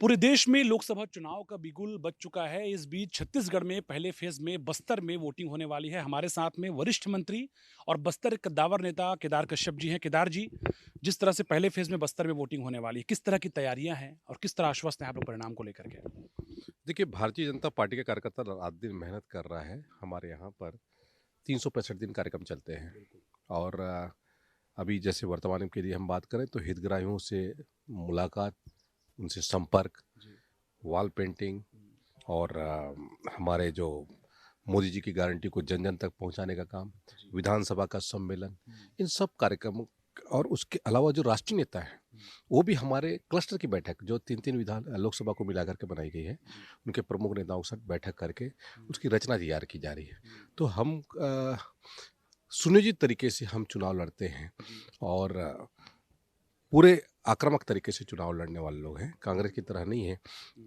पूरे देश में लोकसभा चुनाव का बिगुल बज चुका है। इस बीच छत्तीसगढ़ में पहले फेज में बस्तर में वोटिंग होने वाली है। हमारे साथ में वरिष्ठ मंत्री और बस्तर के कद्दावर नेता केदार कश्यप जी हैं। केदार जी, जिस तरह से पहले फेज में बस्तर में वोटिंग होने वाली है, किस तरह की तैयारियां हैं और किस तरह आश्वस्त हैं आप लोग परिणाम को लेकर के? देखिए, भारतीय जनता पार्टी का कार्यकर्ता रात-दिन मेहनत कर रहा है। हमारे यहाँ पर 365 दिन कार्यक्रम चलते हैं और अभी जैसे वर्तमान के लिए हम बात करें तो हितग्राहियों से मुलाकात, उनसे संपर्क, वॉल पेंटिंग और हमारे जो मोदी जी की गारंटी को जन-जन तक पहुँचाने का काम, विधानसभा का सम्मेलन, इन सब कार्यक्रमों और उसके अलावा जो राष्ट्रीय नेता हैं, वो भी हमारे क्लस्टर की बैठक जो 3-3 लोकसभा को मिला कर के बनाई गई है, उनके प्रमुख नेताओं के साथ बैठक करके उसकी रचना तैयार की जा रही है। तो हम सुनियोजित तरीके से हम चुनाव लड़ते हैं और पूरे आक्रामक तरीके से चुनाव लड़ने वाले लोग हैं, कांग्रेस की तरह नहीं है।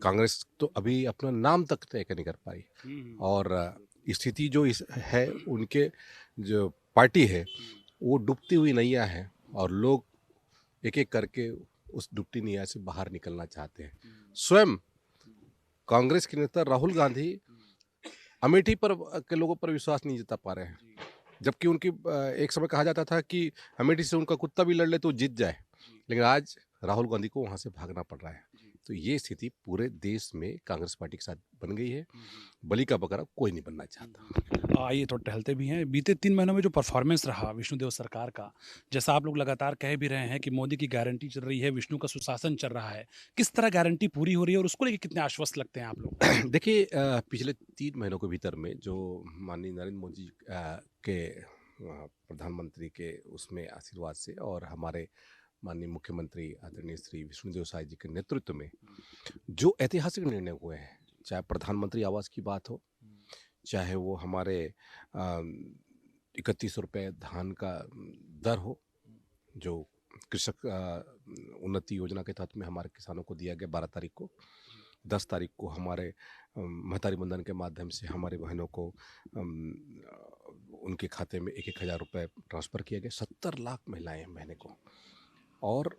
कांग्रेस तो अभी अपना नाम तक तय नहीं कर पाई और स्थिति जो इस है उनके जो पार्टी है, वो डूबती हुई नैया है और लोग एक-एक करके उस डूबती नैया से बाहर निकलना चाहते हैं। स्वयं कांग्रेस के नेता राहुल गांधी अमेठी पर के लोगों पर विश्वास नहीं जता पा रहे हैं। जबकि उनकी एक समय कहा जाता था कि अमेठी से उनका कुत्ता भी लड़ ले तो जीत जाए, लेकिन आज राहुल गांधी को वहाँ से भागना पड़ रहा है। तो ये स्थिति पूरे देश में कांग्रेस पार्टी के साथ बन गई है। बलि का बकरा कोई नहीं बनना चाहता। आइए थोड़ा टहलते भी हैं। बीते 3 महीनों में जो परफॉर्मेंस रहा विष्णुदेव सरकार का, जैसा आप लोग लगातार कह भी रहे हैं कि मोदी की गारंटी चल रही है, विष्णु का सुशासन चल रहा है। किस तरह गारंटी पूरी हो रही है और उसको लेके कितने आश्वस्त लगते हैं आप लोग? देखिए, पिछले 3 महीनों के भीतर में जो माननीय नरेंद्र मोदी जी के प्रधानमंत्री के उसमें आशीर्वाद से और हमारे माननीय मुख्यमंत्री आदरणीय श्री विष्णुदेव साय जी के नेतृत्व में जो ऐतिहासिक निर्णय हुए हैं, चाहे प्रधानमंत्री आवास की बात हो, चाहे वो हमारे 31 रुपये धान का दर हो, जो कृषक उन्नति योजना के तहत में हमारे किसानों को दिया गया 12 तारीख को। 10 तारीख को हमारे महतारी बंधन के माध्यम से हमारी बहनों को उनके खाते में 1-1 हज़ार रुपये ट्रांसफ़र किया गया। 70 लाख महिलाएं हैं महीने को। और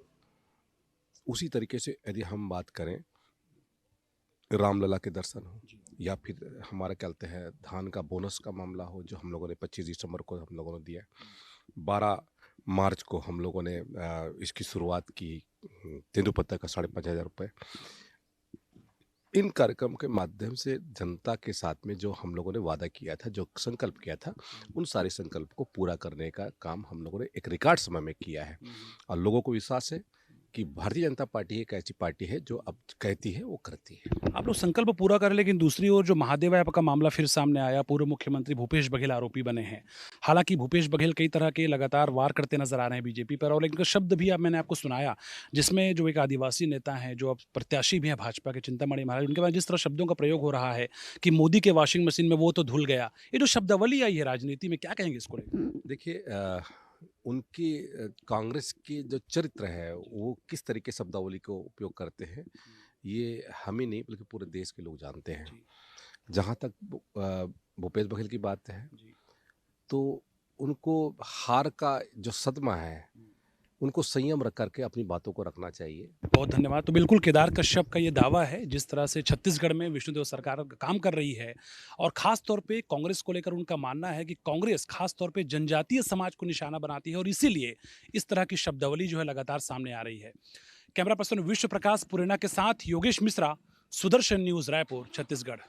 उसी तरीके से यदि हम बात करें रामलला के दर्शन हो या फिर हमारा क्या कहते हैं धान का बोनस का मामला हो, जो हम लोगों ने 25 दिसंबर को हम लोगों ने दिया। 12 मार्च को हम लोगों ने इसकी शुरुआत की, तेंदुपत्ता का 5,500 रुपये। इन कार्यक्रम के माध्यम से जनता के साथ में जो हम लोगों ने वादा किया था, जो संकल्प किया था, उन सारे संकल्प को पूरा करने का काम हम लोगों ने एक रिकॉर्ड समय में किया है। और लोगों को विश्वास है कि भारतीय जनता पार्टी एक ऐसी पार्टी है जो अब कहती है वो करती है। आप लोग संकल्प पूरा करें, लेकिन दूसरी ओर जो महादेव ऐप का मामला फिर सामने आया, पूर्व मुख्यमंत्री भूपेश बघेल आरोपी बने हैं। हालांकि भूपेश बघेल कई तरह के लगातार वार करते नजर आ रहे हैं बीजेपी पर, और इनका शब्द भी अब मैंने आपको सुनाया, जिसमें जो एक आदिवासी नेता हैं जो अब प्रत्याशी भी हैं भाजपा के, चिंतामणि महाराज, उनके बाद जिस तरह शब्दों का प्रयोग हो रहा है कि मोदी के वॉशिंग मशीन में वो तो धुल गया, ये जो शब्दावली आई है राजनीति में, क्या कहेंगे इसको लेकर? देखिए, उनकी कांग्रेस की जो चरित्र है वो किस तरीके शब्दावली को उपयोग करते हैं, ये हम ही नहीं बल्कि पूरे देश के लोग जानते हैं। जहाँ तक भूपेश बघेल की बात है, तो उनको हार का जो सदमा है, उनको संयम रख करके अपनी बातों को रखना चाहिए। बहुत धन्यवाद। तो बिल्कुल केदार कश्यप का ये दावा है, जिस तरह से छत्तीसगढ़ में विष्णुदेव सरकार काम कर रही है, और ख़ास तौर पे कांग्रेस को लेकर उनका मानना है कि कांग्रेस ख़ास तौर पे जनजातीय समाज को निशाना बनाती है, और इसीलिए इस तरह की शब्दावली जो है लगातार सामने आ रही है। कैमरा पर्सन विश्व प्रकाश पुरेना के साथ योगेश मिश्रा, सुदर्शन न्यूज़, रायपुर, छत्तीसगढ़।